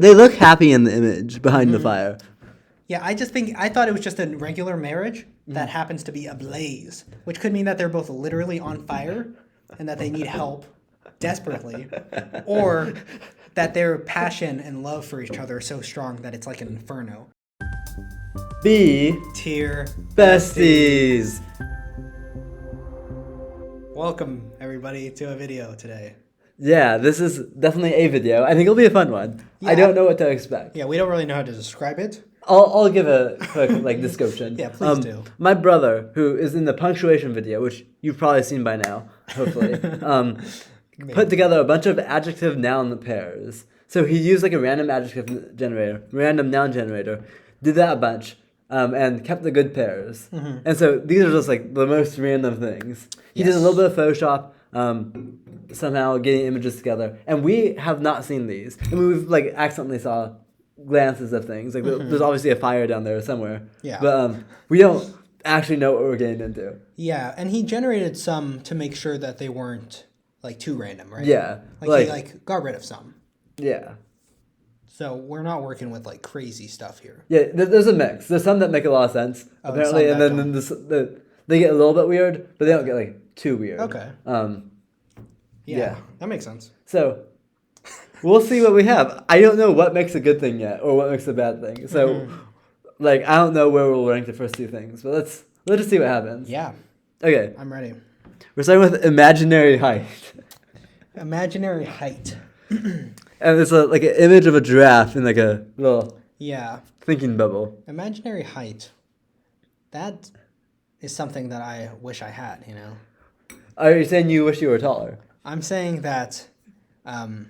They look happy in the image behind the fire. Yeah, I thought it was just a regular marriage that happens to be ablaze, which could mean that they're both literally on fire and that they need help desperately, or that their passion and love for each other are so strong that it's like an inferno. B Tier besties. Welcome, everybody, to a video today. Yeah, this is definitely a video. I think it'll be a fun one. Yeah. I don't know what to expect. Yeah, we don't really know how to describe it. I'll give a quick description. Yeah, please do. My brother, who is in the punctuation video, which you've probably seen by now, hopefully, put together a bunch of adjective noun pairs. So he used like a random adjective generator, random noun generator, did that a bunch, and kept the good pairs. Mm-hmm. And so these are just like the most random things. He did a little bit of Photoshop, somehow getting images together, and we have not seen these. I mean, we've like accidentally saw glances of things. Like there's obviously a fire down there somewhere. Yeah. But we don't actually know what we're getting into. Yeah, and he generated some to make sure that they weren't like too random, right? Yeah. Like he got rid of some. Yeah. So we're not working with like crazy stuff here. Yeah, there's a mix. There's some that make a lot of sense, apparently, and then they get a little bit weird, but they don't get like too weird. Okay. Yeah, that makes sense. So we'll see what we have. I don't know what makes a good thing yet, or what makes a bad thing. So, I don't know where we'll rank the first two things, but let's just see what happens. Yeah. Okay. I'm ready. We're starting with imaginary height. Imaginary height. And it's like an image of a giraffe in like a little thinking bubble. Imaginary height. That is something that I wish I had, you know. Are you saying you wish you were taller? I'm saying that I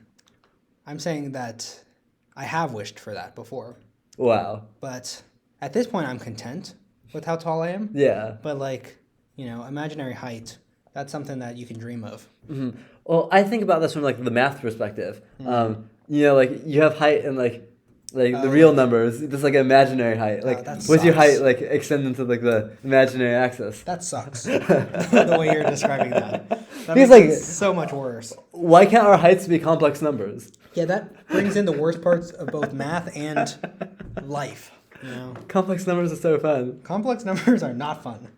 have wished for that before. Wow. But at this point I'm content with how tall I am. Yeah. But imaginary height, that's something that you can dream of. Mm-hmm. Well, I think about this from like the math perspective. Mm-hmm. You have height and the real numbers, just like imaginary height. What's your height extend into the imaginary axis? That sucks. The way you're describing that. That makes it so much worse. Why can't our heights be complex numbers? Yeah, that brings in the worst parts of both math and life. You know? Complex numbers are so fun. Complex numbers are not fun.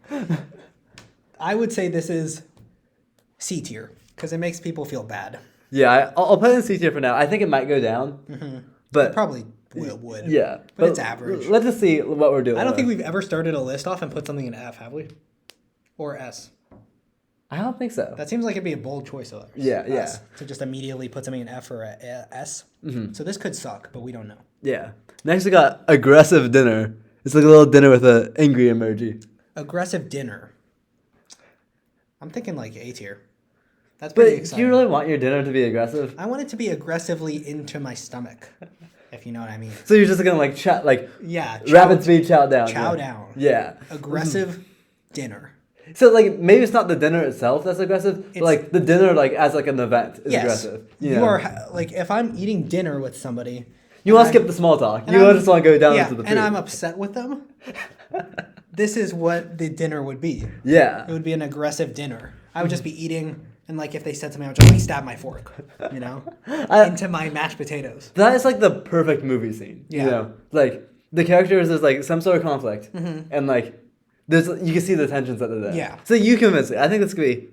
I would say this is C tier because it makes people feel bad. Yeah, I'll put it in C tier for now. I think it might go down, but it probably would. Yeah, but it's average. Let's just see what we're doing. I don't think we've ever started a list off and put something in F, have we? Or S. I don't think so. That seems like it'd be a bold choice of ours. Yeah. To just immediately put something in F or a S. Mm-hmm. So this could suck, but we don't know. Yeah. Next we got aggressive dinner. It's like a little dinner with an angry emoji. Aggressive dinner. I'm thinking like A tier. That's pretty exciting. Do you really want your dinner to be aggressive? I want it to be aggressively into my stomach, if you know what I mean. So you're just gonna rapid speed chow down. Chow down. Yeah. Aggressive dinner. So maybe it's not the dinner itself that's aggressive, but the dinner as an event is aggressive. You are if I'm eating dinner with somebody. You want to skip the small talk. You just want to go down into the food. And I'm upset with them. This is what the dinner would be. Yeah. It would be an aggressive dinner. I would just be eating, and if they said something, I would just stab my fork, into my mashed potatoes. That is the perfect movie scene. Yeah. The characters is some sort of conflict, and there's you can see the tensions that are there. Yeah. So you convince me. I think this could be.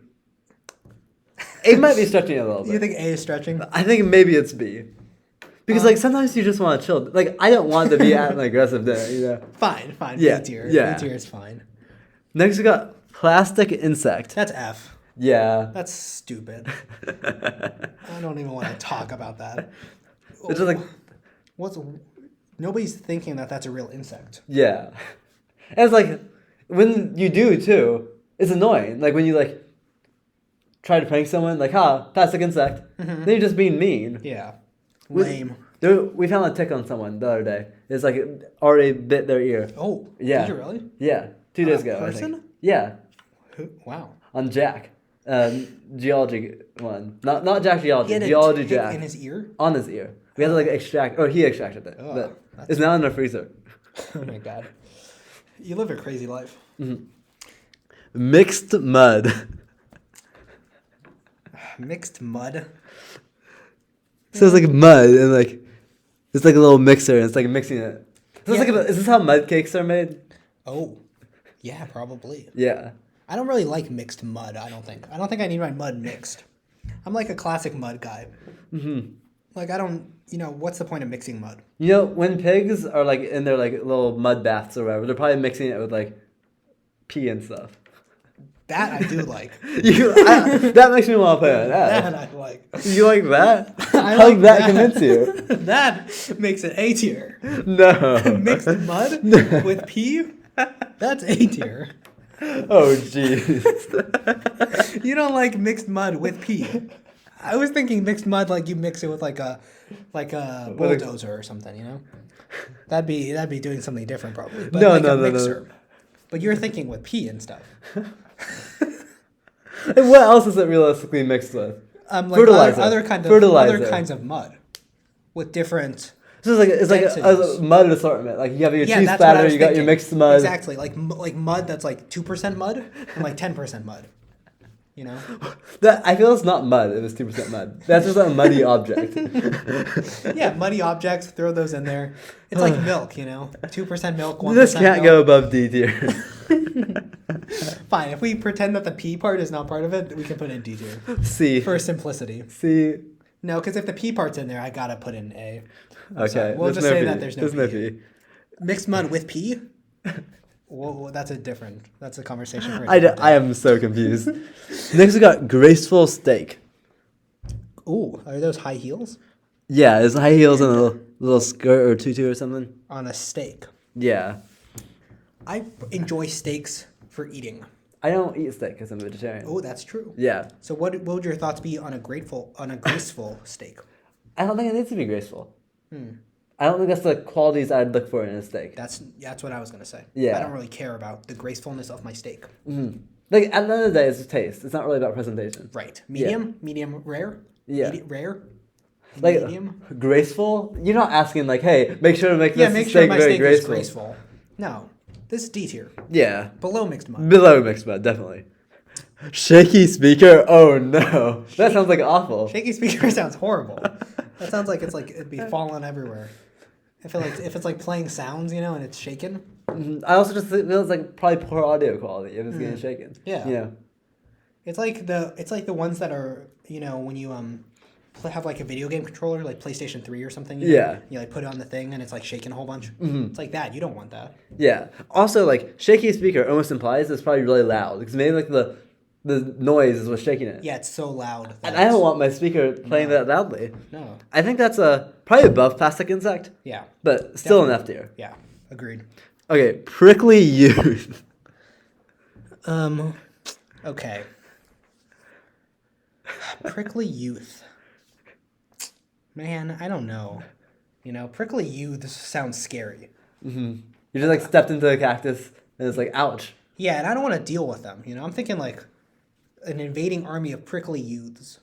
A might be stretching a little bit. You think A is stretching? I think maybe it's B. Because sometimes you just want to chill. I don't want to be at an aggressive dinner, Fine. Yeah. B tier. Yeah. B tier is fine. Next we got plastic insect. That's F. Yeah. That's stupid. I don't even want to talk about that. It's just nobody's thinking that that's a real insect. Yeah. And it's when you do too, it's annoying. When you try to prank someone, plastic insect, then you're just being mean. Yeah. Lame. We found a tick on someone the other day. It's it already bit their ear. Oh. Yeah. Did you really? Yeah. 2 days ago. Person? I think. Yeah. Wow. On Jack. Geology one. Not Jack Geology. He had Geology a tick Jack. in his ear? On his ear. We had to extract, or he extracted it. But it's now in the freezer. Oh my god. You live a crazy life. Mm-hmm. Mixed mud. Mixed mud? So it's mud and It's like a little mixer, and it's like mixing it. Yeah. Is this how mud cakes are made? Oh, yeah, probably. Yeah. I don't really like mixed mud, I don't think. I don't think I need my mud mixed. I'm like a classic mud guy. Mm-hmm. Like, I don't, what's the point of mixing mud? When pigs are like in their like little mud baths or whatever, they're probably mixing it with like pee and stuff. That I do like. That makes me want to play on that. That I like. You like that? I How like did that convince you? That makes it A tier. No. Mixed mud with pee? That's A tier. Oh, jeez. You don't like mixed mud with pee. I was thinking mixed mud like you mix it with like a bulldozer or something, That'd be doing something different probably. But No. mixer. But you're thinking with pee and stuff. And what else is it realistically mixed with? Like fertilizer. Other kinds of mud with different. So it's like a mud assortment. Like you have your cheese batter, you got your mixed mud. Exactly, like mud that's like 2% mud and like 10% mud. That I feel it's not mud. It was 2% mud. That's just a muddy object. Yeah, muddy objects. Throw those in there. It's like milk, 2% milk. 1% This can't milk. go above D tier. Fine. If we pretend that the P part is not part of it, we can put in D tier. C. For simplicity. C. No, because if the P part's in there, I gotta put in A. Okay. We'll just say that there's no P. P. Mixed mud with P? Well, that's a conversation for I am so confused. Next we got Graceful Steak. Ooh, are those high heels? Yeah, it's high heels and a little skirt or tutu or something. On a steak. Yeah. I enjoy steaks for eating. I don't eat steak because I'm a vegetarian. Oh, that's true. Yeah. So what would your thoughts be on a graceful steak? I don't think it needs to be graceful. I don't think that's the qualities I'd look for in a steak. That's what I was gonna say. Yeah. I don't really care about the gracefulness of my steak. Mm-hmm. Like at the end of the day, it's taste. It's not really about presentation. Right. Medium rare. Yeah. Rare. Like medium. Graceful. You're not asking like, hey, make sure to make this make steak sure my very steak graceful. is graceful. No, this is D tier. Yeah. Below mixed mud. Below mixed mud, definitely. Shaky Speaker. Oh no, that sounds like awful. Shaky Speaker sounds horrible. That sounds like it'd be falling everywhere. I feel like if it's like playing sounds, and it's shaking. Mm-hmm. I also just feel it's like probably poor audio quality if it's getting shaken. Yeah. It's like the ones that are when you have like a video game controller like PlayStation 3 or something. Yeah. You like put it on the thing and it's like shaking a whole bunch. Mm-hmm. It's like that. You don't want that. Yeah. Also, like Shaky Speaker almost implies it's probably really loud because maybe like the noise is what's shaking it. Yeah, it's so loud. And I don't want my speaker playing that loudly. No. I think that's probably above plastic insect. Yeah. But still an F tier. Yeah. Agreed. Okay, prickly youth. Okay. Prickly youth. Man, I don't know. Prickly youth sounds scary. Mm-hmm. You just like stepped into a cactus and it's like, ouch. Yeah, and I don't want to deal with them. I'm thinking like an invading army of prickly youths.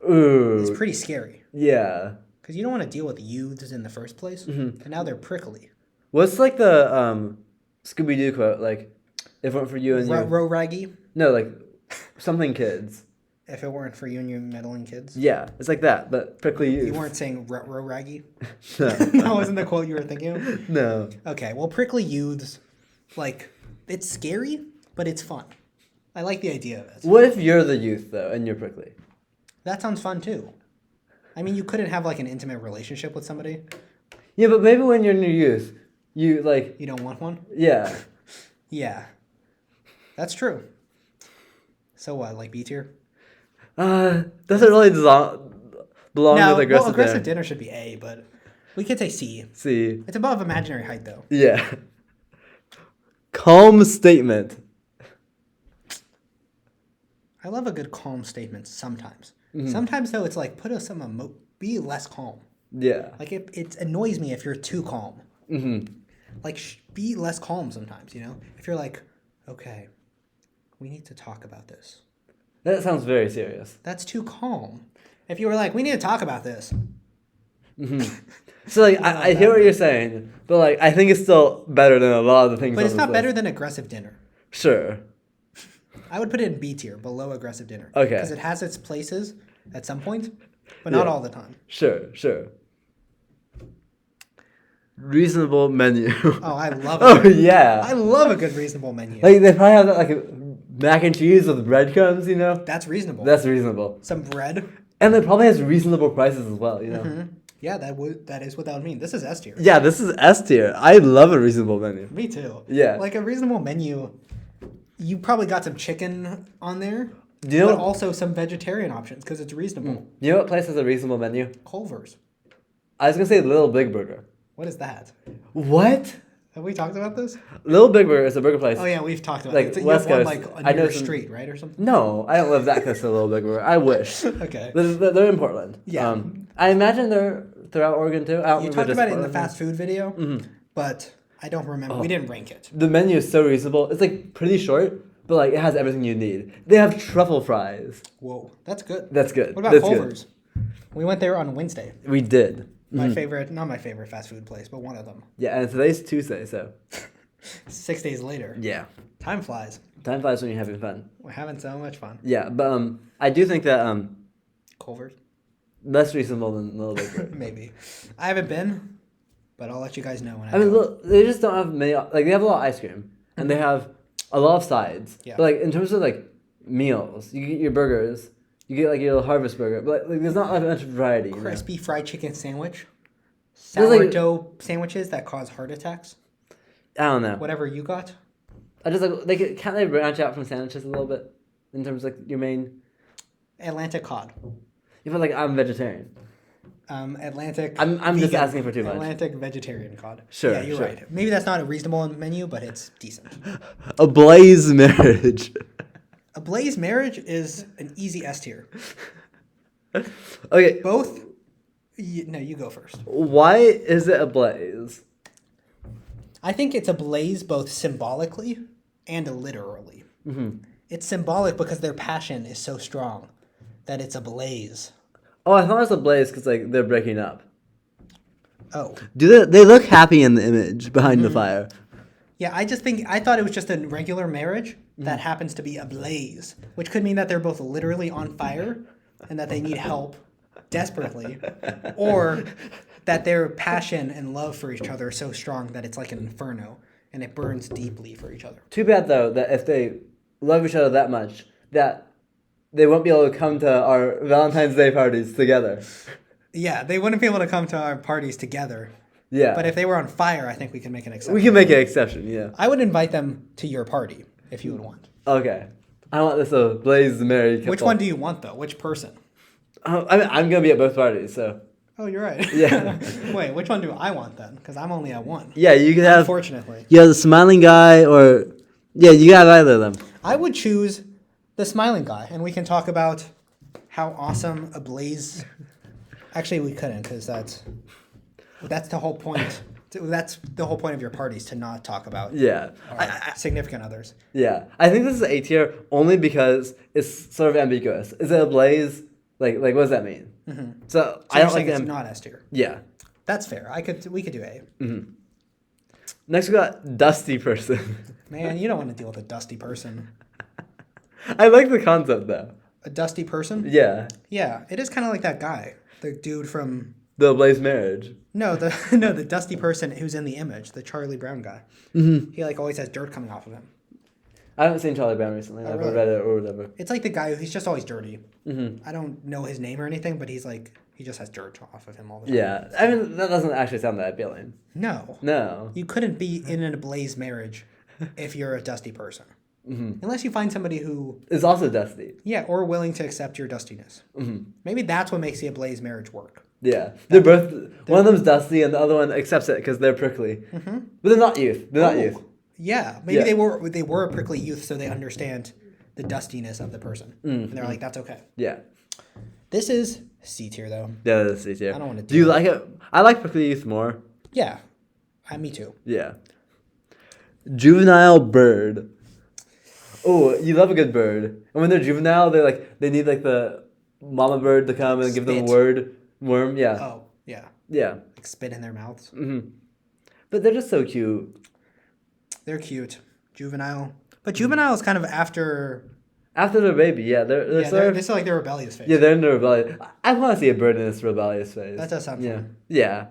Ooh. It's pretty scary. Yeah. Because you don't want to deal with youths in the first place. Mm-hmm. And now they're prickly. What's like the Scooby-Doo quote? Like, if it weren't for you and your... Raggy? No, like, something kids. If it weren't for you and your meddling kids? Yeah, it's like that, but prickly youth. You weren't saying raggy? No. That wasn't the quote you were thinking of? No. Okay, well, prickly youths, like, it's scary, but it's fun. I like the idea of it. What if you're the youth, though, and you're prickly? That sounds fun, too. I mean, you couldn't have, like, an intimate relationship with somebody. Yeah, but maybe when you're in your youth, you, like... You don't want one? Yeah. Yeah. That's true. So what, like B tier? Doesn't really belong with aggressive well, aggressive dinner. dinner should be A, but we could say C. C. It's above imaginary height, though. Yeah. Calm statement. I love a good calm statement sometimes. Mm-hmm. Sometimes, though, it's like, be less calm. Yeah. Like, it annoys me if you're too calm. Mm-hmm. Like, be less calm sometimes, If you're like, okay, we need to talk about this. That sounds very serious. That's too calm. If you were like, we need to talk about this. Mm-hmm. So, like, I hear what you're saying, but, like, I think it's still better than a lot of the things But on it's this not list. better than aggressive dinner. Sure. I would put it in B tier, below aggressive dinner. Okay. Because it has its places at some point, but not all the time. Sure. reasonable menu. Oh, I love it. Oh yeah. I love a good reasonable menu. Like they probably have that like mac and cheese with breadcrumbs, you know. That's reasonable. That's reasonable. Some bread. And it probably has reasonable prices as well, you know. Mm-hmm. Yeah, that is what that would mean. This is S tier. Yeah, this is S tier. I love a reasonable menu. Me too. Yeah. Like a reasonable menu, you probably got some chicken on there, Do you know? but also some vegetarian options because it's reasonable. You know what place has a reasonable menu? Culver's. I was gonna say Little Big Burger. What is that? What? Have we talked about this? Little Big Burger is a burger place. Oh yeah, we've talked about Like, it. It's West one, Coast. like I on know your some- street, right, or something. No, I don't live that close to Little Big Burger. I wish. Okay. They're in Portland. Yeah. I imagine they're throughout Oregon too. I don't You remember talked just about it in the Portland. fast food video, Mhm. but I don't remember. We didn't rank it. The menu is so reasonable. It's like pretty short, but like it has everything you need. They have truffle fries. Whoa, that's good. That's good. What about That's good. Culver's? We went there on Wednesday. We did. My favorite, not my favorite fast food place, but one of them. Yeah, and today's Tuesday, so 6 days later. yeah. Time flies. Time flies when you're having fun. We're having so much fun. Yeah, but I do think that Culver's? less reasonable than Little Big Burger. Maybe. I haven't been, but I'll let you guys know when I I mean, go. look, they just don't have many. Like they have a lot of ice cream, and they have a lot of sides. Yeah. But like in terms of like meals, you get your burgers, you get like your little harvest burger, but like there's not like much variety. You know? Crispy fried chicken sandwich. There's, like- Sourdough sandwiches that cause heart attacks. I don't know. Whatever you got. I just like can't they branch out from sandwiches a little bit in terms of like your main. Atlantic cod. You feel like I'm vegetarian. Atlantic. I'm just vegan. asking for too much. Atlantic vegetarian cod. Sure, Yeah, you're sure. right. Maybe that's not a reasonable menu, but it's decent. Ablaze Marriage. Ablaze Marriage is an easy S tier. Okay, Both. No, you go first. why is it ablaze? I think it's ablaze both symbolically and literally. Mm-hmm. It's symbolic because their passion is so strong that it's ablaze. Oh, I thought it was ablaze because like they're breaking up. Oh. Do they look happy in the image behind the fire? Yeah, I thought it was just a regular marriage that happens to be ablaze, which could mean that they're both literally on fire and that they need help desperately, or that their passion and love for each other are so strong that it's like an inferno and it burns deeply for each other. Too bad though that if they love each other that much, that they won't be able to come to our Valentine's Day parties together. Yeah, they wouldn't be able to come to our parties together. Yeah. But if they were on fire, I think we can make an exception. we can make an exception, yeah. I would invite them to your party if you would want. Okay. I want this Ablaze Marriage couple. Which one do you want though? Which person? I mean, I'm going to be at both parties, so. Oh, you're right. Yeah. Wait, which one do I want then? Because I'm only at one. Yeah, you can have. Unfortunately. You have the smiling guy or. Yeah, you got either of them. I would choose the smiling guy, and we can talk about how awesome Ablaze. Actually, we couldn't, because that's the whole point. That's the whole point of your parties, to not talk about Yeah. our significant others. Yeah. I think this is A tier only because it's sort of ambiguous. Is it Ablaze? Like what does that mean? Mm-hmm. So So I you're don't like saying it's them. not S tier. Yeah. That's fair. We could do A. Mm-hmm. Next we got Dusty Person. Man, you don't want to deal with a dusty person. I like the concept though. A dusty person? Yeah. Yeah, it is kind of like that guy, the dude from. The Ablaze Marriage. No, the dusty person who's in the image, the Charlie Brown guy. Mm-hmm. He like always has dirt coming off of him. I haven't seen Charlie Brown recently. I've really? read it or whatever. It's like the guy he's just always dirty. Mm-hmm. I don't know his name or anything, but he's like he just has dirt off of him all the time. Yeah. I mean, that doesn't actually sound that appealing. No. No. You couldn't be in an ablaze marriage if you're a dusty person. Mm-hmm. Unless you find somebody who, It's also Dusty. yeah, or willing to accept your dustiness. Mm-hmm. Maybe that's what makes the ablaze marriage work. Yeah. They're both. One of them's Dusty and the other one accepts it because they're prickly. Mm-hmm. But they're not youth. They're not Oh, youth. Yeah, maybe Yeah. they were a prickly youth, so they understand the dustiness of the person, and they're like, that's okay. Yeah. This is C tier though. Yeah, that's C tier. I don't wanna Do you do it. like it? I like prickly youth more. Yeah, me too. Yeah. Juvenile Bird. Oh, you love a good bird. And when they're juvenile, they need like the mama bird to come and give them a Spit. worm. Yeah. Oh yeah, Yeah. like spit in their mouths. Mm-hmm. But they're just so cute. They're cute. Juvenile. But juvenile is kind of after. After they're baby, yeah, they're Yeah, sort of, they're still like their rebellious phase. yeah, they're in the rebellion. I want to see a bird in its rebellious phase. That does sound yeah. fun. Yeah.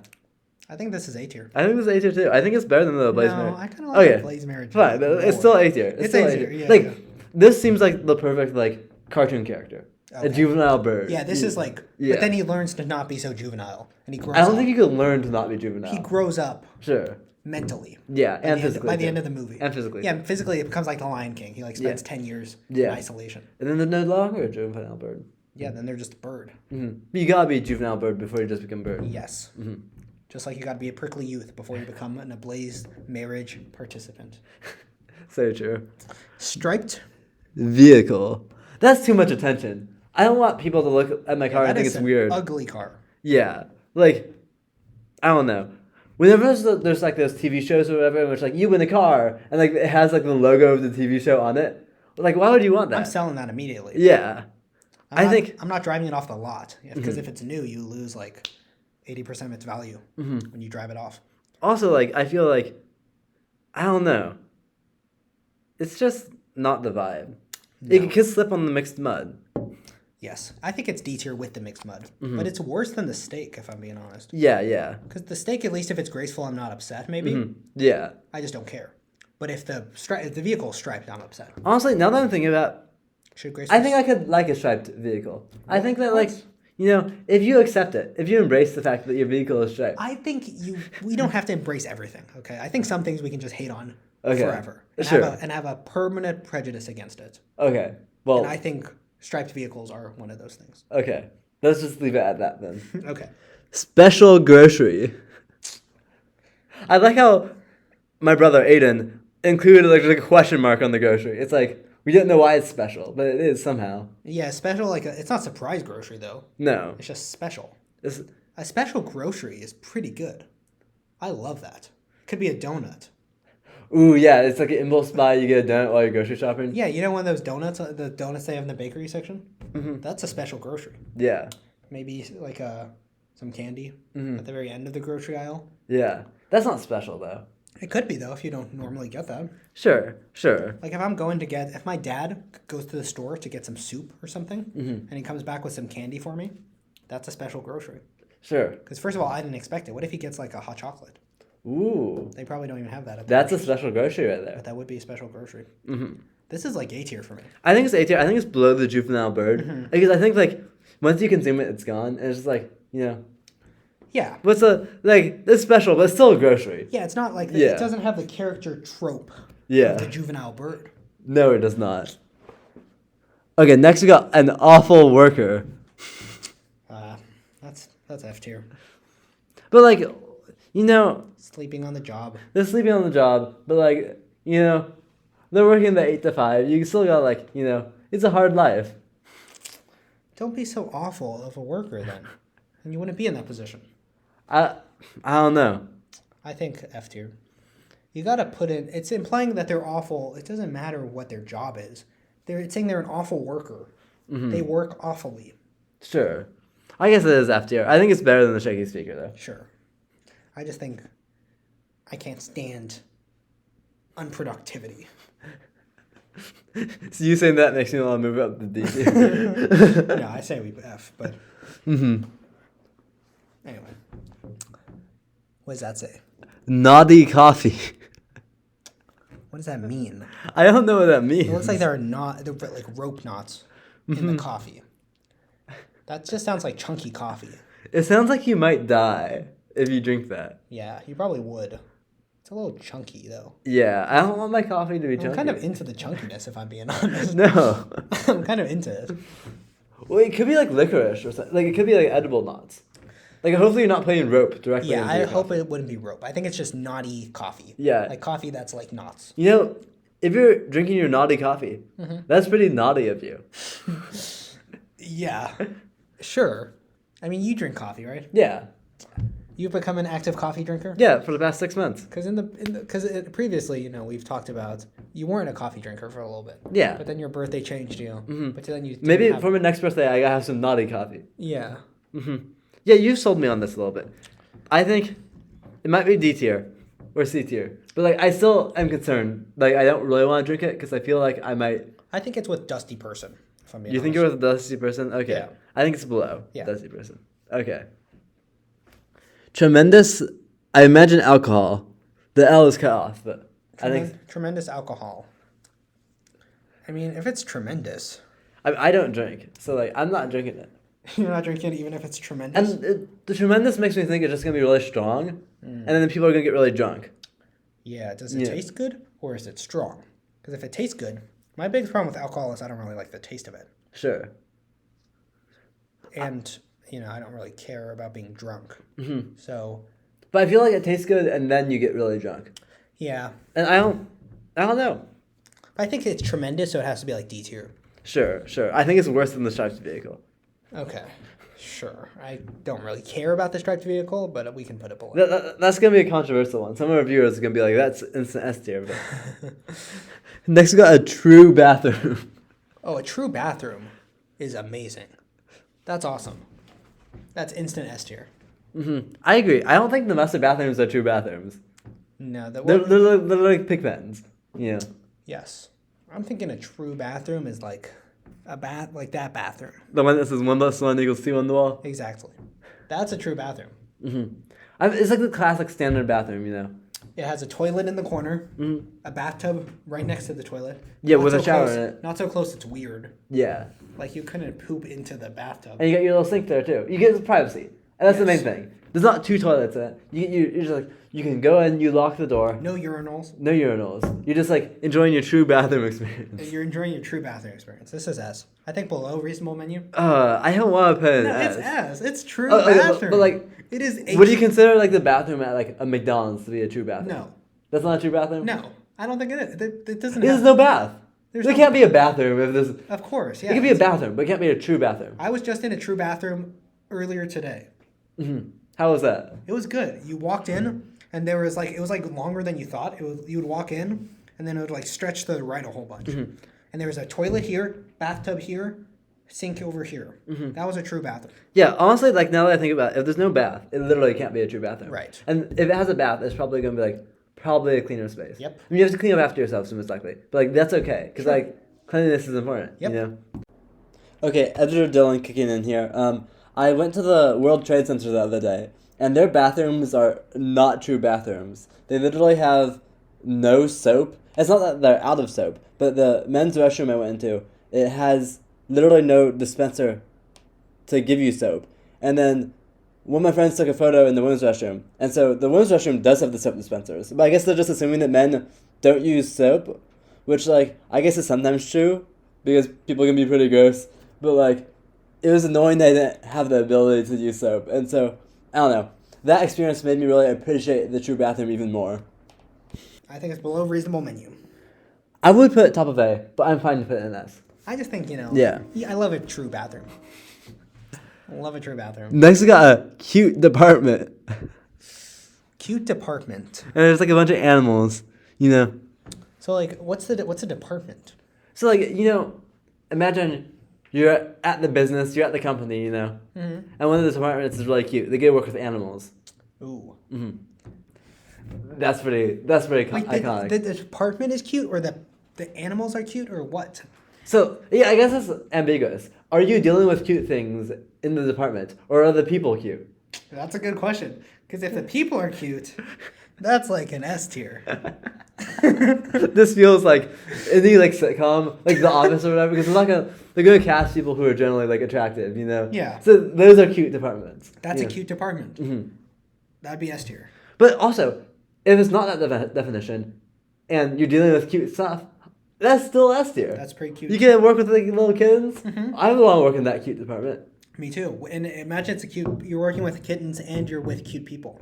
I think this is A tier. I think this is A tier too. I think it's better than the Ablaze Marriage. I kind of like Ablaze Marriage. Fine, but it's still A tier. It's still A tier. Yeah, like yeah. this seems like the perfect like cartoon character. Okay. A juvenile bird. Yeah, this is like. Yeah. But then he learns to not be so juvenile, and he grows. I don't think you can learn to not be juvenile. He grows up. Sure. Mentally. Yeah, and physically. By the end of the movie. And physically. Yeah, physically it becomes like the Lion King. He like spends 10 years in isolation. And then they're no longer a juvenile bird. Yeah, then they're just a bird. Mm-hmm. You gotta be a juvenile bird before you just become bird. Yes. Mm-hmm. Just like you gotta be a prickly youth before you become an Ablaze Marriage participant. So true. Striped vehicle. That's too much attention. I don't want people to look at my car and think it's weird. Ugly car. Yeah. Like, I don't know. Whenever there's like those TV shows or whatever in which like you win a car and like it has like the logo of the TV show on it, like why would you want that? I'm selling that immediately. Yeah. I'm not driving it off the lot because if it's new, you lose like 80% of its value when you drive it off. Also, like I feel like I don't know. It's just not the vibe. No. It could slip on the mixed mud. Yes. I think it's D tier with the mixed mud. But it's worse than the steak, if I'm being honest. Yeah, yeah. Because the steak, at least if it's graceful, I'm not upset, maybe. Yeah. I just don't care. But if the vehicle is striped, I'm upset. Honestly, now that I'm thinking about it, I think I could like a striped vehicle. I think that, like, you know, if you accept it, if you embrace the fact that your vehicle is striped. I think we don't have to embrace everything, okay? I think some things we can just hate on forever. And have a permanent prejudice against it. Okay. Well, and I think striped vehicles are one of those things. Okay. Let's just leave it at that then. Okay. Special grocery. I like how my brother Aiden included like a question mark on the grocery. It's like, we didn't know why it's special, but it is somehow. Yeah, special, like, it's not surprise grocery, though. No. It's just special. A special grocery is pretty good. I love that. Could be a donut. Ooh, yeah, it's like an impulse buy. You get a donut while you're grocery shopping. Yeah, you know one of those donuts, the donuts they have in the bakery section? Mm-hmm. That's a special grocery. Yeah. Maybe like some candy at the very end of the grocery aisle. Yeah. That's not special, though. It could be, though, if you don't normally get that. Sure. Like, if my dad goes to the store to get some soup or something, and he comes back with some candy for me, that's a special grocery. Sure. Because, first of all, I didn't expect it. What if he gets, like, a hot chocolate? Ooh. They probably don't even have that. That's a special grocery right there. But that would be a special grocery. Mm-hmm. This is, like, A tier for me. I think it's A tier. I think it's below the juvenile bird. Mm-hmm. Because I think, like, once you consume it, it's gone. And it's just, like, you know. Yeah. What's it's special, but it's still a grocery. Yeah, it's not like, it doesn't have the character trope of the juvenile bird. No, it does not. Okay, next we got an awful worker. That's F tier. But, like, you know. Sleeping on the job. They're sleeping on the job, but, like, you know, they're working the 8 to 5. You still got, like, you know, it's a hard life. Don't be so awful of a worker, then. And you wouldn't be in that position. I don't know. I think F tier. You gotta put in. It's implying that they're awful. It doesn't matter what their job is. It's saying they're an awful worker. Mm-hmm. They work awfully. Sure. I guess it is F tier. I think it's better than the Shaky Speaker, though. Sure. I just think I can't stand unproductivity. So you saying that makes me want to move up the D tier. No, I say we F, but. Mm-hmm. Anyway. What does that say? Knotty Coffee. What does that mean? I don't know what that means. It looks like they're like rope knots in the coffee. That just sounds like chunky coffee. It sounds like you might die if you drink that. Yeah, you probably would. It's a little chunky, though. Yeah, I don't want my coffee to be chunky. I'm kind of into the chunkiness, if I'm being honest. No. I'm kind of into it. Well, it could be like licorice or something. Like, it could be like edible knots. Like, hopefully you're not putting rope directly into I your hope coffee. It wouldn't be rope. I think it's just naughty coffee. Yeah. Like coffee that's like knots. You know, if you're drinking your naughty coffee, that's pretty naughty of you. Yeah. Sure. I mean, you drink coffee, right? Yeah. You've become an active coffee drinker? Yeah, for the past 6 months. Because previously, you know, we've talked about you weren't a coffee drinker for a little bit. Yeah. But then your birthday changed you. Mm-hmm. But then you maybe for my next birthday, I gotta have some naughty coffee. Yeah. Mm-hmm. Yeah, you've sold me on this a little bit. I think it might be D tier or C tier, but like I still am concerned. Like I don't really want to drink it because I feel like I might. I think it's with Dusty Person. If I'm being honest. You think you're with a Dusty Person? Okay. Yeah. I think it's below Dusty Person. Okay. Tremendous I imagine alcohol. The L is cut off, but I think Tremendous alcohol. I mean, if it's tremendous. I don't drink, so like I'm not drinking it. You're not drinking it even if it's tremendous? And the tremendous makes me think it's just going to be really strong, and then people are going to get really drunk. Yeah, does it taste good, or is it strong? Because if it tastes good, my biggest problem with alcohol is I don't really like the taste of it. Sure. And, I don't really care about being drunk. So... But I feel like it tastes good, and then you get really drunk. Yeah. And I don't know. But I think it's tremendous, so it has to be like D tier. Sure. I think it's worse than the striped vehicle. Okay, sure. I don't really care about the striped vehicle, but we can put it below. That's going to be a controversial one. Some of our viewers are going to be like, that's instant S tier. But... Next, we got a true bathroom. Oh, a true bathroom is amazing. That's awesome. That's instant S tier. I agree. I don't think the master bathrooms are true bathrooms. No, they're like pig pens. Yeah. Yes. I'm thinking a true bathroom is like a bath, like that bathroom. The one that says 1 + 1 = 2 on the wall? Exactly. That's a true bathroom. It's like the classic standard bathroom, It has a toilet in the corner, a bathtub right next to the toilet. Yeah, with a shower in it. Not so close it's weird. Yeah. Like you couldn't poop into the bathtub. And you got your little sink there too. You get privacy. And that's the main thing. There's not 2 toilets in it. You're just like, you can go in, you lock the door. No urinals. You're just like enjoying your true bathroom experience. You're enjoying your true bathroom experience. This is S. I think below reasonable menu. I don't want to put it in S. It's S. It's true bathroom. But like, it is. Would you consider like the bathroom at like a McDonald's to be a true bathroom? No. That's not a true bathroom? No, I don't think it is. It doesn't. There's no bath. There can't be a bathroom if there's. Of course, yeah. It can be a bathroom, but it can't be a true bathroom. I was just in a true bathroom earlier today. How was that? It was good. You walked in, and it was like longer than you thought. You would walk in, and then it would like stretch to the right a whole bunch. And there was a toilet here, bathtub here, sink over here. That was a true bathroom. Yeah, honestly, like now that I think about it, if there's no bath, it literally can't be a true bathroom. Right. And if it has a bath, it's probably going to be like probably a cleaner space. Yep. I mean, you have to clean up after yourself, so most likely. But like that's okay, because like cleanliness is important. Yep. Okay, editor Dylan kicking in here. I went to the World Trade Center the other day, and their bathrooms are not true bathrooms. They literally have no soap. It's not that they're out of soap, but the men's restroom I went into, it has literally no dispenser to give you soap. And then one of my friends took a photo in the women's restroom, and so the women's restroom does have the soap dispensers. But I guess they're just assuming that men don't use soap, which, like, I guess is sometimes true, because people can be pretty gross. But, like, it was annoying they didn't have the ability to use soap. And so, I don't know. That experience made me really appreciate the true bathroom even more. I think it's below reasonable menu. I would put it top of A, but I'm fine to put it in S. I just think, Yeah. I love a true bathroom. I love a true bathroom. Next, we got a cute department. Cute department. And there's, like, a bunch of animals, So, like, what's a department? So, like, imagine you're at the business, you're at the company, and one of the departments is really cute. They get to work with animals. Ooh. That's pretty Wait, iconic. The department is cute, or the animals are cute, or what? So, yeah, I guess it's ambiguous. Are you dealing with cute things in the department, or are the people cute? That's a good question. Because if the people are cute, that's like an S tier. This feels like any like sitcom, like The Office or whatever, because they're gonna cast people who are generally like attractive, Yeah. So those are cute departments. That's a cute department. That'd be S tier. But also, if it's not that definition, and you're dealing with cute stuff, that's still S tier. That's pretty cute. You can work with like little kittens. I would want to work in that cute department. Me too. And imagine it's you're working with kittens and you're with cute people.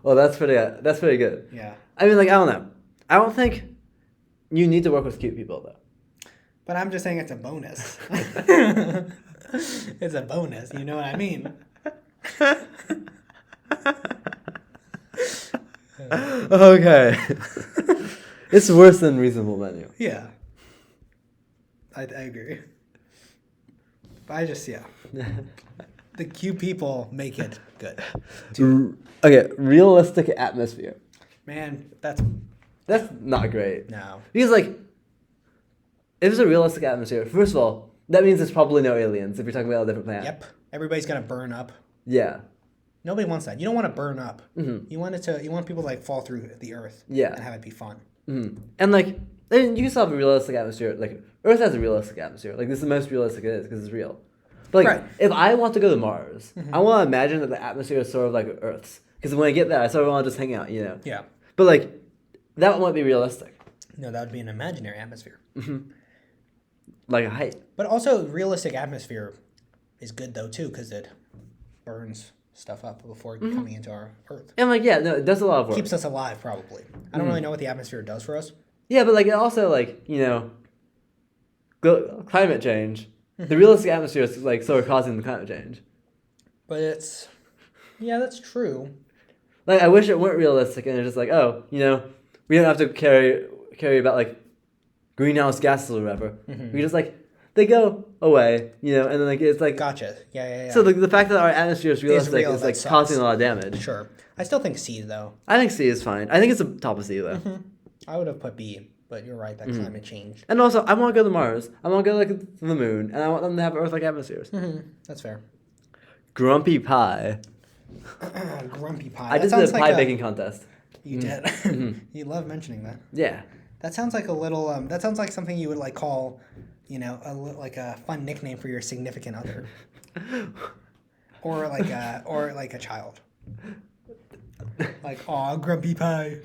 Well, that's pretty good. Yeah. I mean, like, I don't know. I don't think you need to work with cute people, though. But I'm just saying it's a bonus. It's a bonus. You know what I mean? Okay. It's worse than reasonable menu. Yeah. I agree. But the cute people make it good. Okay, realistic atmosphere. Man, that's not great. no. Because, like, if it's a realistic atmosphere, first of all, that means there's probably no aliens if you're talking about a different planet. Yep. Everybody's gonna burn up. Yeah. Nobody wants that. You don't want to burn up. Mm-hmm. You want people to like fall through the earth. Yeah. And have it be fun. Mm-hmm. And like, and you can still have a realistic atmosphere. Like Earth has a realistic atmosphere. Like this is the most realistic it is because it's real. But like, if I want to go to Mars, I want to imagine that the atmosphere is sort of like Earth's. Because when I get there, I sort of want to just hang out, you know. Yeah. But like, that won't be realistic. No, that would be an imaginary atmosphere. Mm-hmm. Like a height. But also, realistic atmosphere is good though too because it burns stuff up before coming into our Earth. And like, yeah, no, it does a lot of work. Keeps us alive, probably. I don't really know what the atmosphere does for us. Yeah, but like, it also like, you know, climate change. The realistic atmosphere is like sort of causing the climate change. But yeah, that's true. Like, I wish it weren't realistic and it's just like, oh, you know, we don't have to carry about like greenhouse gases or whatever. We just like, they go away, you know, and then like it's like. Gotcha. Yeah. So the fact that our atmosphere is realistic real, is like sucks. causing a lot of damage. Sure. I still think C though. I think C is fine. I think it's the top of C though. I would have put B, but you're right, that climate change. And also, I want to go to Mars. I want to go like to the moon, and I want them to have Earth-like atmospheres. That's fair. Grumpy pie. Grumpy pie. I did the pie baking contest. You did. You love mentioning that. Yeah. That sounds like a little. That sounds like something you would like call, you know, like a fun nickname for your significant other, or like a child. Like, aw, grumpy pie.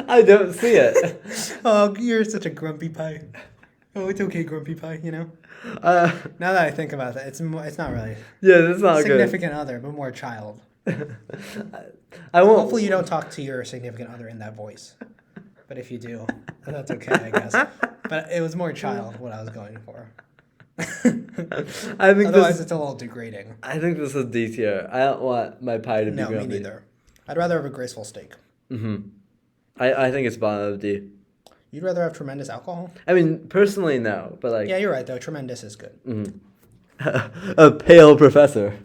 I don't see it. Oh, you're such a grumpy pie. Oh, it's okay, grumpy pie. You know. Now that I think about that, it's not really. Yeah, that's not significant other, but more child. I won't. Hopefully, you don't talk to your significant other in that voice. But if you do, that's okay, I guess. But it was more child what I was going for. I think otherwise it's a little degrading. I think this is D tier. I don't want my pie to be grumpy. No, me neither. I'd rather have a graceful steak. I think it's bottom of D. You'd rather have tremendous alcohol? I mean, personally, no, but like. Yeah, you're right though. Tremendous is good. A pale professor.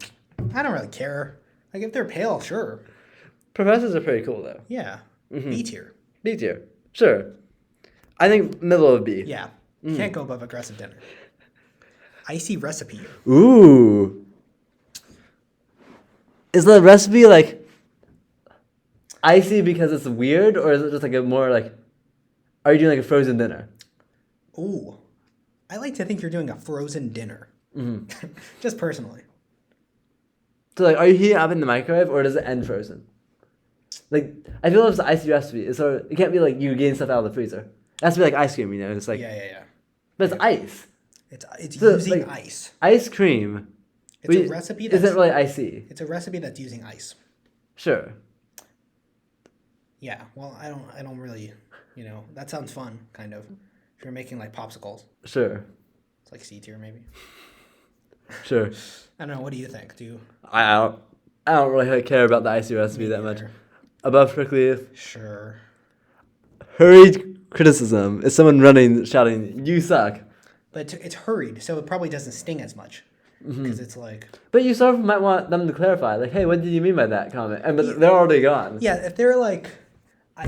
I don't really care. Like if they're pale, sure. Professors are pretty cool though. Yeah. B tier. B tier. Sure. I think middle of B. Yeah. You can't go above aggressive dinner. Icy Recipe. Ooh. Is the recipe like icy because it's weird, or is it just like a more like, are you doing like a frozen dinner? Ooh. I like to think you're doing a frozen dinner. Just personally. So like, are you heating it up in the microwave, or does it end frozen? Like, I feel like it's an icy recipe. It's sort of, it can't be like you getting stuff out of the freezer. It has to be like ice cream, you know? It's like, Yeah. But it's ice. It's So, using like, ice. Ice cream. It's a recipe that's... Isn't really icy. It's a recipe that's using ice. Sure. Yeah, well, I don't really, you know, that sounds fun, kind of. If you're making, like, popsicles. Sure. It's like C tier, maybe. Sure. I don't know, what do you think? Do you... I don't really care about the icy recipe that much. Above prickly. Sure. Hurried criticism is someone running, shouting, "You suck." But it's hurried, so it probably doesn't sting as much. Because it's like... But you sort of might want them to clarify, like, hey, what did you mean by that comment? And but they're already gone. Yeah, if they're like,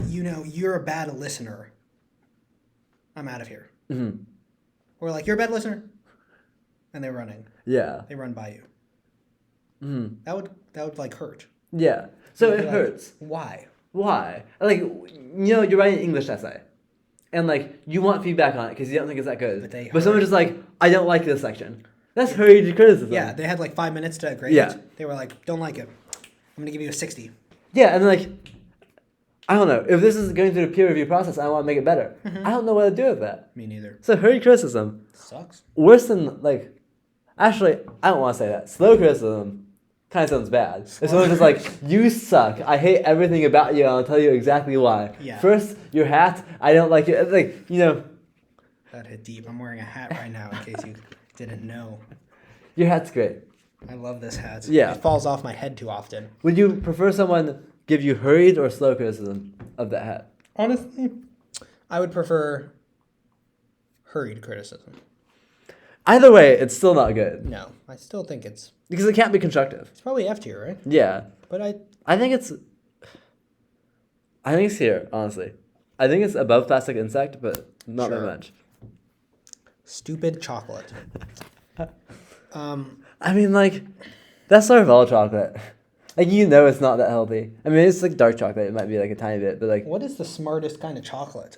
you know, you're a bad listener, I'm out of here. Or like, you're a bad listener, and they're running. Yeah. They run by you. That would like hurt. Yeah. So You'd it be like, hurts. Why? Why? Like, you know, you're writing an English essay. And, like, you want feedback on it because you don't think it's that good. But someone's just like, I don't like this section. That's hurried criticism. Yeah, they had like 5 minutes to grade it. They were like, don't like it. I'm going to give you a 60. Yeah, and like, I don't know. If this is going through the peer review process, I want to make it better. I don't know what to do with that. Me neither. So hurried criticism. Sucks. Worse than, like, actually, I don't want to say that. Slow criticism kind of sounds bad. If someone's just like, you suck. I hate everything about you. And I'll tell you exactly why. Yeah. First, your hat. I don't like it. Like, you know. That hit deep. I'm wearing a hat right now in case you didn't know. Your hat's great. I love this hat. Yeah. It falls off my head too often. Would you prefer someone give you hurried or slow criticism of that hat? Honestly, I would prefer hurried criticism. Either way, it's still not good. No, I still think it's Because it can't be constructive. probably F tier, right? Yeah. But I think it's here, honestly. I think it's above plastic insect, but not that much. Stupid chocolate. I mean, like, that's sort of all chocolate. Like, it's not that healthy. I mean, it's like dark chocolate. It might be like a tiny bit, but like What is the smartest kind of chocolate?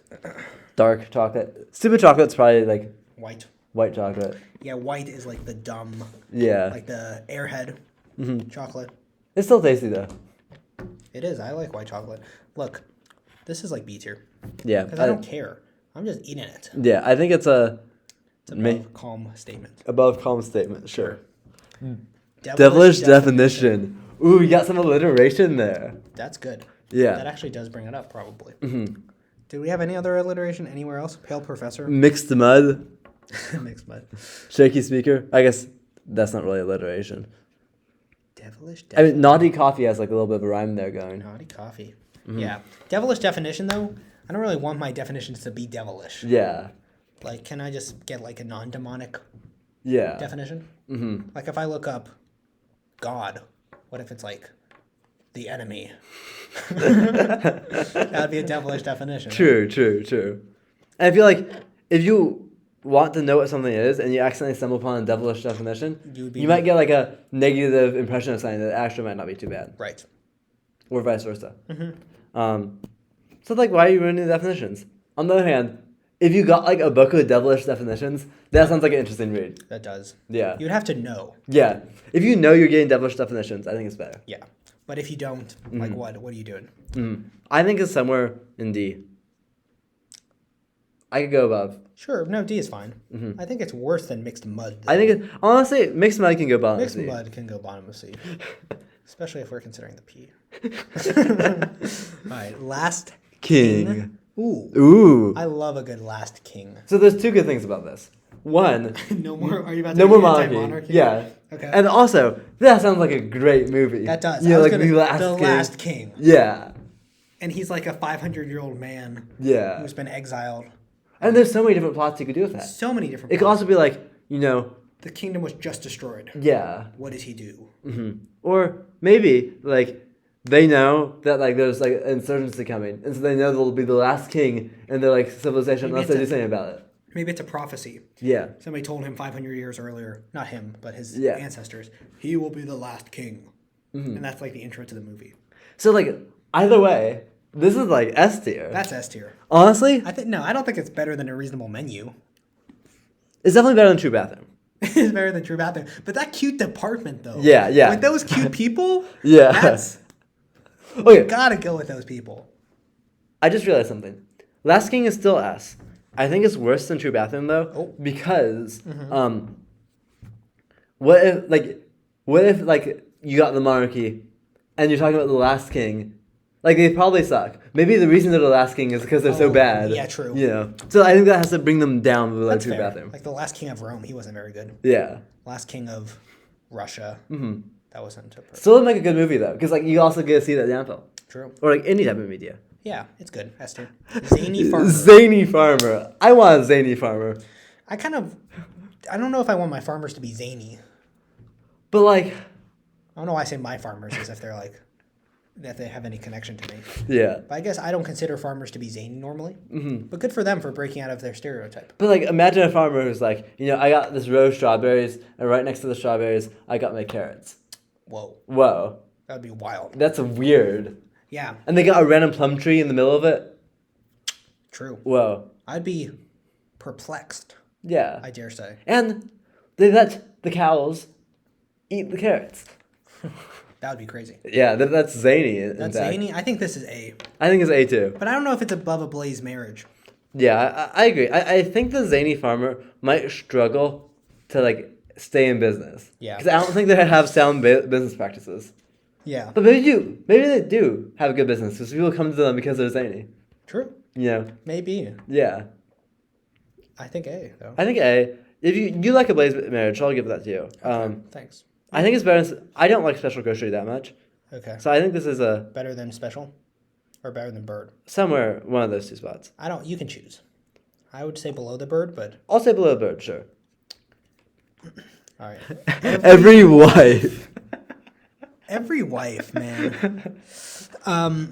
dark chocolate. Stupid chocolate's probably like White chocolate. Yeah, white is like the dumb, Yeah. like the airhead chocolate. It's still tasty though. It is. I like white chocolate. Look, this is like B tier. Yeah. Because I don't care. I'm just eating it. Yeah, I think it's It's above calm statement. above calm statement, sure. Devilish definition. Ooh, you got some alliteration there. That's good. Yeah. That actually does bring it up, probably. Do we have any other alliteration anywhere else? Pale Professor? Mixed mud. Mixed mud. Shaky Speaker. I guess that's not really alliteration. Devilish I mean, Knotty Coffee has like a little bit of a rhyme there going. Knotty Coffee. Yeah. Devilish definition, though, I don't really want my definitions to be devilish. Yeah. Like, can I just get like a non-demonic Yeah. definition? Mm-hmm. Like, if I look up God, what if it's like the enemy? That would be a devilish definition. True. And I feel like if you want to know what something is and you accidentally stumble upon a devilish definition, you might get like a negative impression of something that actually might not be too bad. Right. Or vice versa. So like, why are you ruining the definitions? On the other hand, if you got like a book with devilish definitions, that sounds like an interesting read. That does. Yeah. You'd have to know. Yeah. If you know you're getting devilish definitions, I think it's better. Yeah. But if you don't, like what are you doing? I think it's somewhere in D. I could go above. Sure, no, D is fine. I think it's worse than mixed mud, though. I think honestly, mixed mud can go bottom of Mixed C. mud can go bottom of C. Especially if we're considering the P. All right, last King. Ooh. I love a good last king. So there's two good things about this. One, no more. Are you about to no more monarchy? Yeah. Okay. And also, that sounds like a great movie. That does. You know, like the last last king. Yeah. And he's like a 500-year-old man. Yeah. Who's been exiled. And there's so many different plots you could do with that. So many different. It could also be like, the kingdom was just destroyed. Yeah. What does he do? Or maybe like they know that like there's like insurgency coming, and so they know they'll be the last king in their like civilization unless they do something about it. Maybe it's a prophecy. Yeah. Somebody told him 500 years earlier, not him, but his Yeah. ancestors, he will be the last king. And that's like the intro to the movie. So like either way, this is like S tier. That's S tier. Honestly, I don't think it's better than A Reasonable Menu. it's definitely better than True Bathroom. It's better than True Bathroom. But that cute department, though. Yeah. With those cute people, Yeah. Okay. You gotta go with those people. I just realized something. Last King is still S. I think it's worse than True Bathroom though, because what if you got the monarchy, and you're talking about the Last King. Like, they probably suck. Maybe the reason they're the last king is because they're so bad. Yeah, true. So I think that has to bring them down with That's True fair. Bathroom. Like the last king of Rome, he wasn't very good. Yeah. Last king of Russia, that wasn't a perfect. Still would make a good movie though, because like you also get to see that downfall. True. Or like any type of media. Yeah, it's good. Esther. Zany Farmer. Zany Farmer. I want a Zany Farmer. I don't know if I want my farmers to be zany. But like, I don't know why I say my farmers as if they're like, that they have any connection to me. yeah. But I guess I don't consider farmers to be zany normally. But good for them for breaking out of their stereotype. But like, imagine a farmer who's like, I got this row of strawberries, and right next to the strawberries, I got my carrots. Whoa. That would be wild. That's weird. Yeah. And they got a random plum tree in the middle of it. True. Whoa. I'd be perplexed. Yeah. I dare say. And they let the cows eat the carrots. That would be crazy. Yeah, that's zany. That's zany. I think this is A. I think it's A too. But I don't know if it's above Ablaze Marriage. Yeah, I agree. I think the zany farmer might struggle to like stay in business. Yeah. Because I don't think they have sound business practices. Yeah. But maybe they do have good business because people come to them because they're zany. True. Maybe. Yeah. I think A though. I think A. If you like Ablaze Marriage, I'll give that to you. Okay, thanks. I think it's better. I don't like Special Grocery that much. Okay. So I think this is a better than Special, or better than Bird. Somewhere one of those two spots. You can choose. I would say below the Bird, but I'll say below Bird, sure. All right. Every wife. Every wife, man. I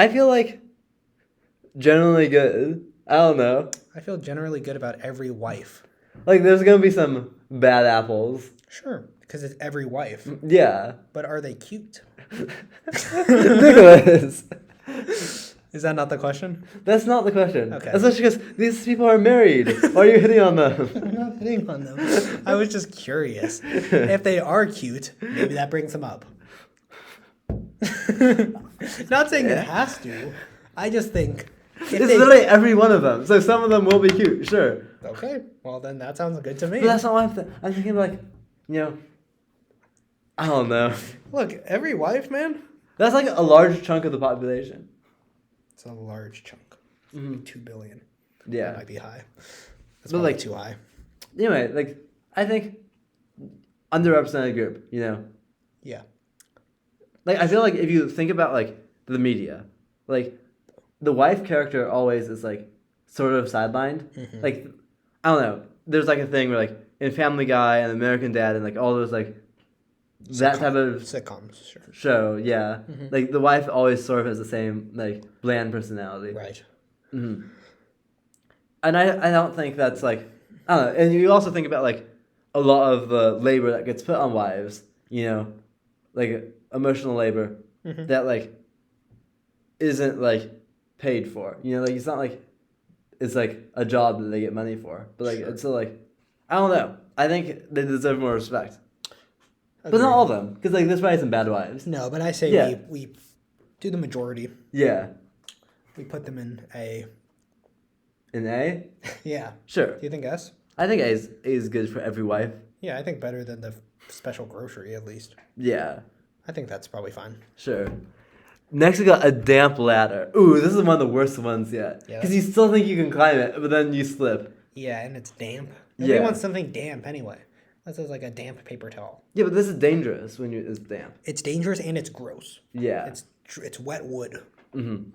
feel like generally good. I don't know. I feel generally good about every wife. Like there's gonna be some bad apples. Sure. Because it's every wife. Yeah. But are they cute? Nicholas. Is that not the question? That's not the question. Okay. Especially because these people are married. Why are you hitting on them? I'm not hitting on them. I was just curious. If they are cute, maybe that brings them up. Not saying it has to. I just think... It's literally every one of them. So some of them will be cute, sure. Okay. Well, then that sounds good to me. But that's not what I'm thinking, like, I don't know. Look, every wife, man. That's like a large chunk of the population. It's a large chunk. 2 billion. Yeah. That might be high. That's But, probably like, too high. Anyway, like, I think underrepresented group, Yeah. Like, I feel like if you think about, like, the media, like, the wife character always is, like, sort of sidelined. Mm-hmm. Like, I don't know. There's, like, a thing where, like, in Family Guy and American Dad and, like, all those, like, that type of sitcoms, sure. show, yeah. Mm-hmm. Like, the wife always sort of has the same, like, bland personality. Right. Mm-hmm. And I don't think that's, like, I don't know. And you also think about, like, a lot of the labor that gets put on wives, like, emotional labor that, like, isn't, like, paid for. Like, it's not like it's, like, a job that they get money for. But, like, it's still, like, I don't know. I think they deserve more respect. Agreed. But not all of them. Because, like, there's probably some bad wives. No, but I say we do the majority. Yeah. We put them in A. In A? Yeah. Sure. Do you think S? I think A is good for every wife. Yeah, I think better than the special grocery, at least. Yeah. I think that's probably fine. Sure. Next, we got a damp ladder. Ooh, this is one of the worst ones yet. Yeah. Because you still think you can climb it, but then you slip. Yeah, and it's damp. Nobody wants something damp anyway. This is like a damp paper towel. Yeah, but this is dangerous when it's damp. It's dangerous and it's gross. Yeah. It's wet wood. Mm-hmm.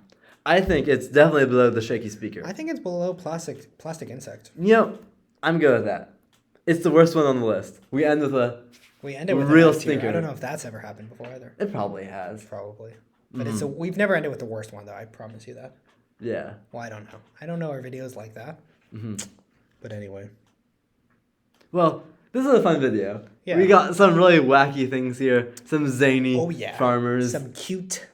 I think it's definitely below the Shaky Speaker. I think it's below plastic insect. I'm good with that. It's the worst one on the list. We end with a real stinker. I don't know if that's ever happened before either. It probably has. Probably. But we've never ended with the worst one, though. I promise you that. Yeah. Well, I don't know. I don't know our videos like that. Mm-hmm. But anyway. Well, this is a fun video. Yeah. We got some really wacky things here. Some zany farmers. Some cute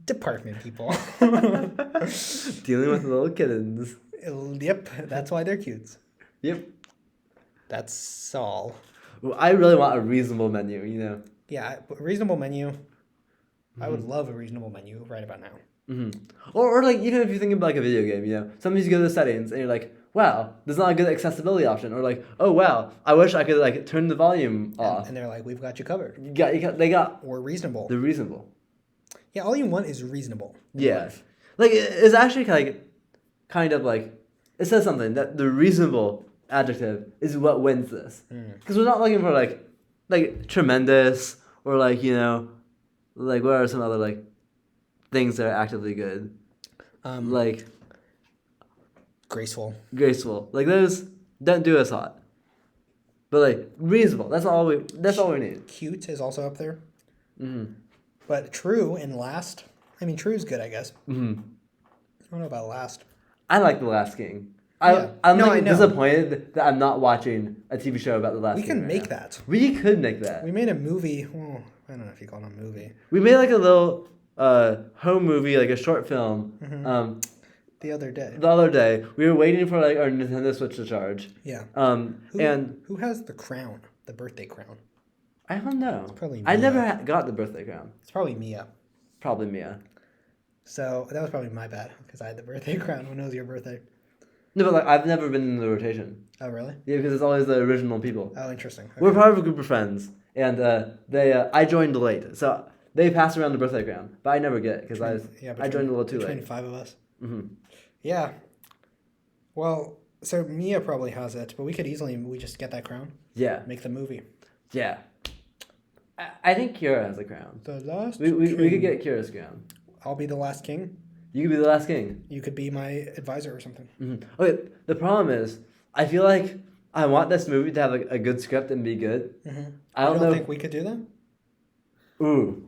department people. Dealing with little kittens. Yep. That's why they're cute. Yep. That's all. Well, I really want a reasonable menu, Yeah, a reasonable menu. I would love a reasonable menu right about now. Mm-hmm. Or like, even if you think about like a video game, sometimes you go to the settings and you're like, wow, there's not a good accessibility option. Or like, oh wow, I wish I could like turn the volume off. And they're like, we've got you covered. They got. Or reasonable. They're reasonable. Yeah, all you want is reasonable. Yeah. Like, it's actually kind of like, it says something that the reasonable adjective is what wins this. Because we're not looking for like tremendous or like, like what are some other like things that are actively good? Like graceful. Like those don't do us hot. But like reasonable. That's all we need. Cute is also up there. Mm-hmm. But true and last. I mean, true is good, I guess. Mm-hmm. I don't know about last. I like The Last King. I'm disappointed that I'm not watching a TV show about The Last King. We can make that. We could make that. We made a movie. Well, I don't know if you call it a movie. We made like a little home movie, like a short film. Mm-hmm. The other day. We were waiting for like our Nintendo Switch to charge. Yeah. Who has the crown? The birthday crown? I don't know. It's probably Mia. I never got the birthday crown. It's probably Mia. Probably Mia. So that was probably my bad because I had the birthday crown when it was your birthday. No, but like I've never been in the rotation. Oh really? Yeah, because it's always the original people. Oh, interesting. Okay. We're part of a group of friends, and I joined late, so they passed around the birthday crown, but I never get it because I joined a little too late. Between 5 of us. Mm-hmm. Yeah. Well, so Mia probably has it, but we just get that crown. Yeah. Make the movie. Yeah. I think Kira has a crown. The last. We could get Kira's crown. I'll be the last king. You could be the last king. You could be my advisor or something. Mm-hmm. Okay, the problem is, I feel like I want this movie to have a good script and be good. Mm-hmm. I don't know. Think we could do that? Ooh,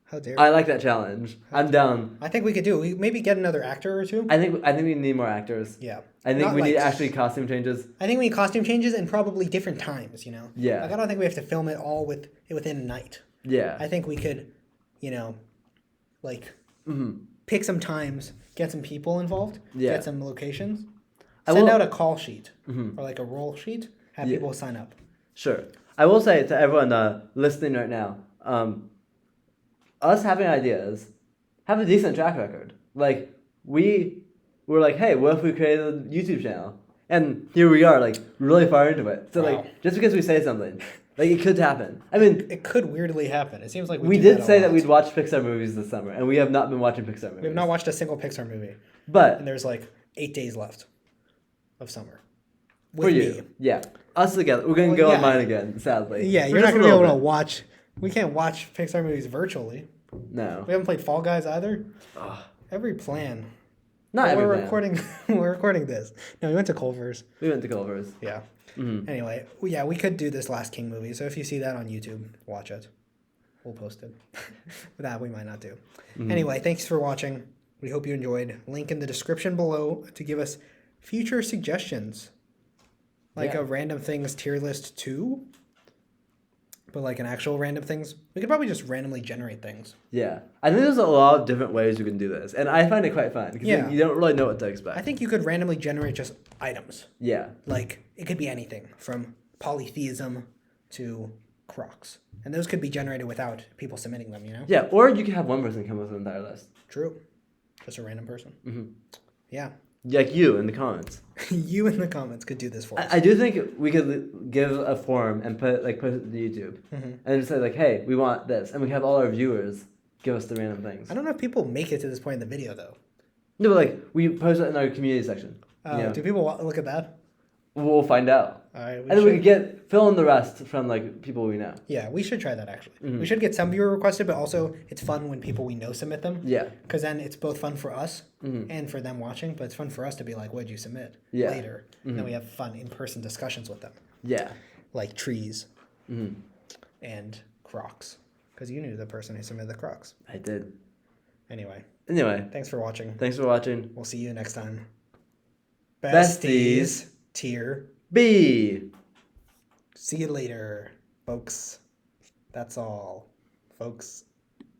How dare I like that challenge. I'm down. I think we could do. We maybe get another actor or two. I think we need more actors. Yeah. I think Not we need like- actually costume changes. I think we need costume changes and probably different times. Yeah. Like I don't think we have to film it all within a night. Yeah. I think we could, like Mm-hmm. pick some times, get some people involved, Yeah. get some locations, I send will- out a call sheet Mhm. or like a roll sheet, have Yeah. people sign up. Sure. I will say to everyone listening right now, us having ideas have a decent track record. Like, we were like, hey, what if we created a YouTube channel? And here we are, like, really far into it. So, Wow. like, just because we say something, like, it could happen. I mean, It could weirdly happen. It seems like we do did that a say that lot. we'd watch Pixar movies this summer, and we have not been watching Pixar movies. We have not watched a single Pixar movie, But, and there's like 8 days left of summer. for you, yeah. Us together. We're going to Well, go yeah. on mine again, sadly. Yeah, For you're not just a gonna be able little to bit. watch. We can't watch Pixar movies virtually. No. We haven't played Fall Guys either. Ugh. Every plan. Not Well, every we're man. recording. We're recording this. No, we went to Culver's. We went to Culver's. Yeah. Mhm. Anyway, we could do this Last King movie. So if you see that on YouTube, watch it. We'll post it. That we might not do. Mhm. Anyway, thanks for watching. We hope you enjoyed. Link in the description below to give us future suggestions. Like Yeah. a random things tier list too. But like an actual random things. We could probably just randomly generate things. Yeah. I think there's a lot of different ways you can do this. And I find it quite fun because Yeah. you don't really know what to expect. I think you could randomly generate just items. Yeah. Like it could be anything from polytheism to Crocs. And those could be generated without people submitting them, Yeah. Or you could have one person come up with an entire list. True. Just a random person. Mm-hmm. Yeah. Like you in the comments. You in the comments could do this for us. I do think we could give a form and post it to YouTube and just say like, hey, we want this, and we have all our viewers give us the random things. I don't know if people make it to this point in the video though. No, but like we post it in our community section. Do people look at that? We'll find out, All right. and then we could fill in the rest from like people we know. Yeah, we should try that actually. We should get some viewer requested, but also it's fun when people we know submit them. Yeah. Because then it's both fun for us and for them watching, but it's fun for us to be like, what'd you submit Yeah. later? And then we have fun in-person discussions with them. Yeah. Like trees and Crocs. Because you knew the person who submitted the Crocs. I did. Anyway, Thanks for watching. for watching. We'll see you next time. Besties. Tier. B. See you later, folks. That's all, folks.